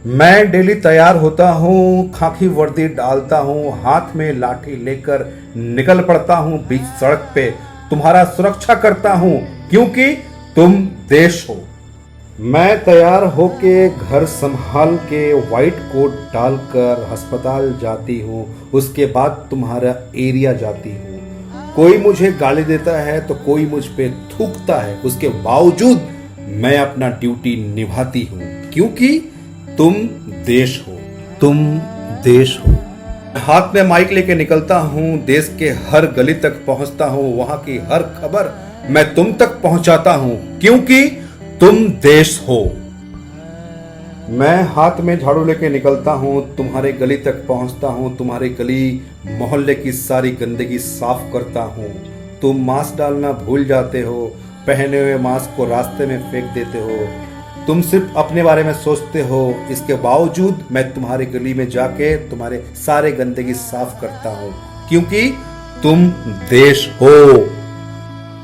मैं डेली तैयार होता हूँ, खाकी वर्दी डालता हूँ, हाथ में लाठी लेकर निकल पड़ता हूँ बीच सड़क पे, तुम्हारा सुरक्षा करता हूँ क्योंकि तुम देश हो। मैं तैयार होके घर संभाल के वाइट कोट डालकर अस्पताल जाती हूँ, उसके बाद तुम्हारा एरिया जाती हूँ। कोई मुझे गाली देता है तो कोई मुझ पे थूकता है, उसके बावजूद मैं अपना ड्यूटी निभाती हूँ क्योंकि तुम देश हो। तुम देश हो। हाथ में माइक लेके निकलता हूँ, देश के हर गली तक पहुंचता हूँ, वहां की हर खबर मैं तुम तक पहुंचाता हूँ क्योंकि तुम देश हो। मैं हाथ में झाड़ू लेके निकलता हूँ, तुम्हारे गली तक पहुंचता हूँ, तुम्हारे गली मोहल्ले की सारी गंदगी साफ करता हूँ। तुम मास्क डालना भूल जाते हो, पहने हुए मास्क को रास्ते में फेंक देते हो। तुम सिर्फ अपने बारे में सोचते हो, इसके बावजूद मैं तुम्हारी गली में जाके तुम्हारे सारे गंदगी साफ करता हूँ क्योंकि तुम देश हो।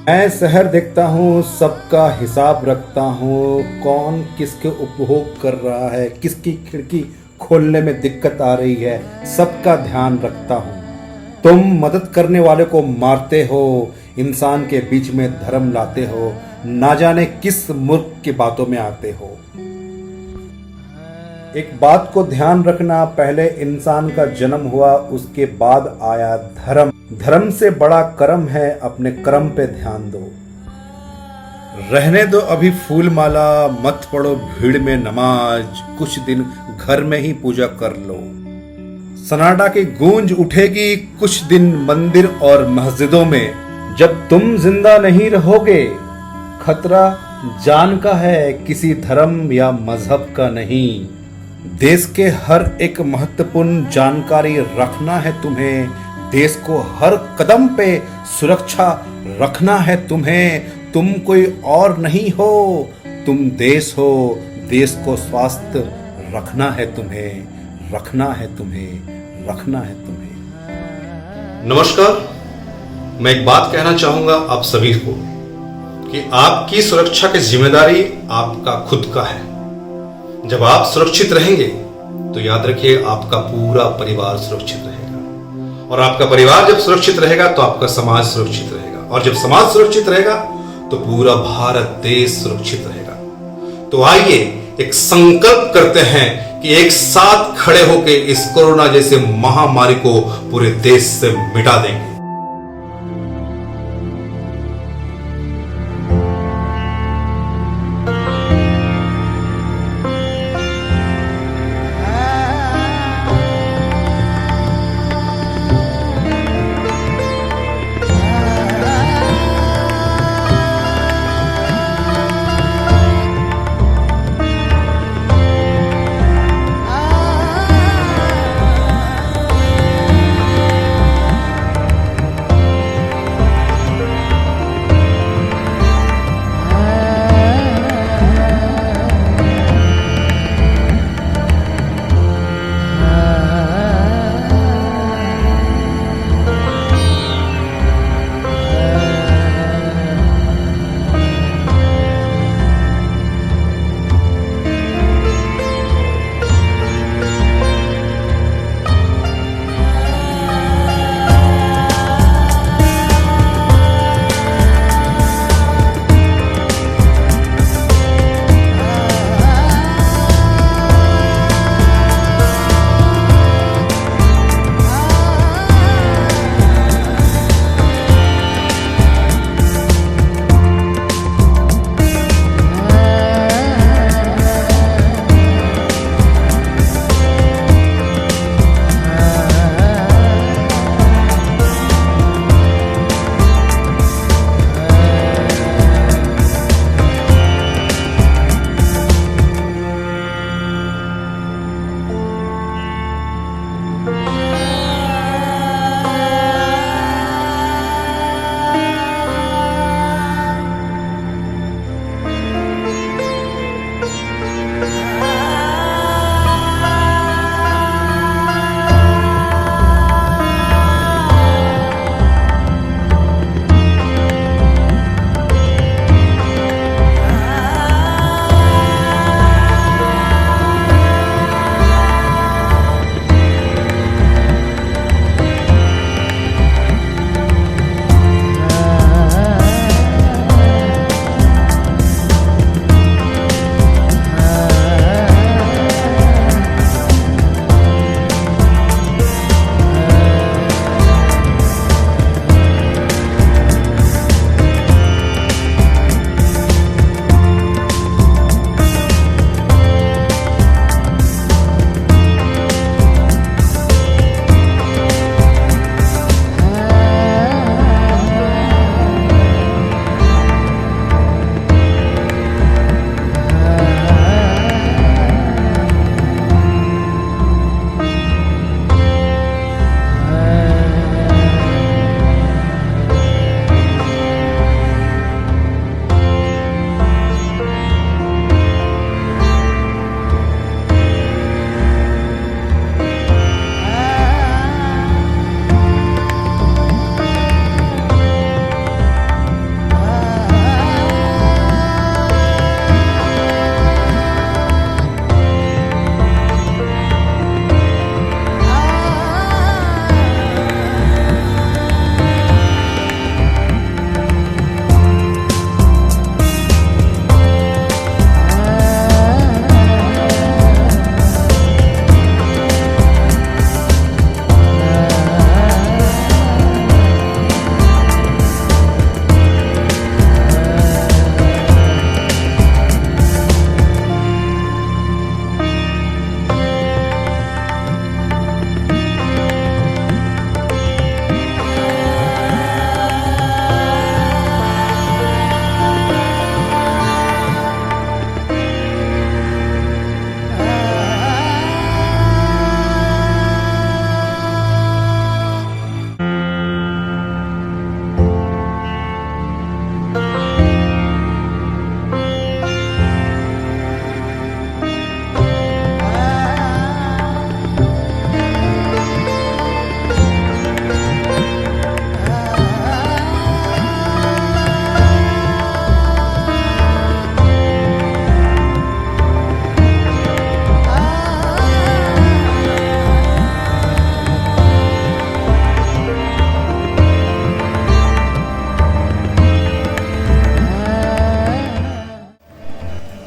मैं शहर देखता हूँ, सबका हिसाब रखता हूँ, कौन किसके उपभोग कर रहा है, किसकी खिड़की खोलने में दिक्कत आ रही है, सबका ध्यान रखता हूँ। तुम मदद करने वाले को मारते हो, इंसान के बीच में धर्म लाते हो, ना जाने किस मूर्ख की बातों में आते हो। एक बात को ध्यान रखना, पहले इंसान का जन्म हुआ, उसके बाद आया धर्म। धर्म से बड़ा कर्म है, अपने कर्म पे ध्यान दो। रहने दो अभी फूल माला, मत पढ़ो भीड़ में नमाज, कुछ दिन घर में ही पूजा कर लो। सन्नाटा की गूंज उठेगी कुछ दिन मंदिर और मस्जिदों में। जब तुम जिंदा नहीं रहोगे, खतरा जान का है, किसी धर्म या मजहब का नहीं। देश के हर एक महत्वपूर्ण जानकारी रखना है तुम्हें, देश को हर कदम पे सुरक्षा रखना है तुम्हें। तुम कोई और नहीं हो, तुम देश हो। देश को स्वस्थ रखना है तुम्हें, रखना है तुम्हें, रखना है तुम्हें। नमस्कार, मैं एक बात कहना चाहूंगा आप सभी को कि आपकी सुरक्षा की जिम्मेदारी आपका खुद का है। जब आप सुरक्षित रहेंगे तो याद रखिए आपका पूरा परिवार सुरक्षित रहेगा, और आपका परिवार जब सुरक्षित रहेगा तो आपका समाज सुरक्षित रहेगा, और जब समाज सुरक्षित रहेगा तो पूरा भारत देश सुरक्षित रहेगा। तो आइए एक संकल्प करते हैं कि एक साथ खड़े होकर इस कोरोना जैसे महामारी को पूरे देश से मिटा देंगे।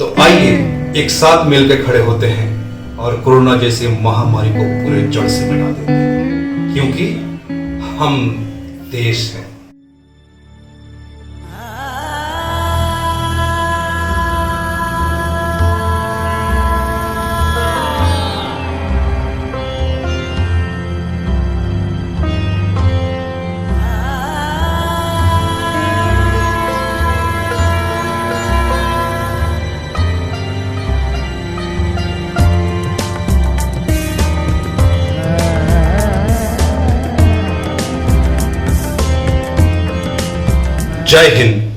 तो आइए एक साथ मिलकर खड़े होते हैं और कोरोना जैसी महामारी को पूरे जड़ से मिटा देते हैं, क्योंकि हम देश हैं। जय हिंद।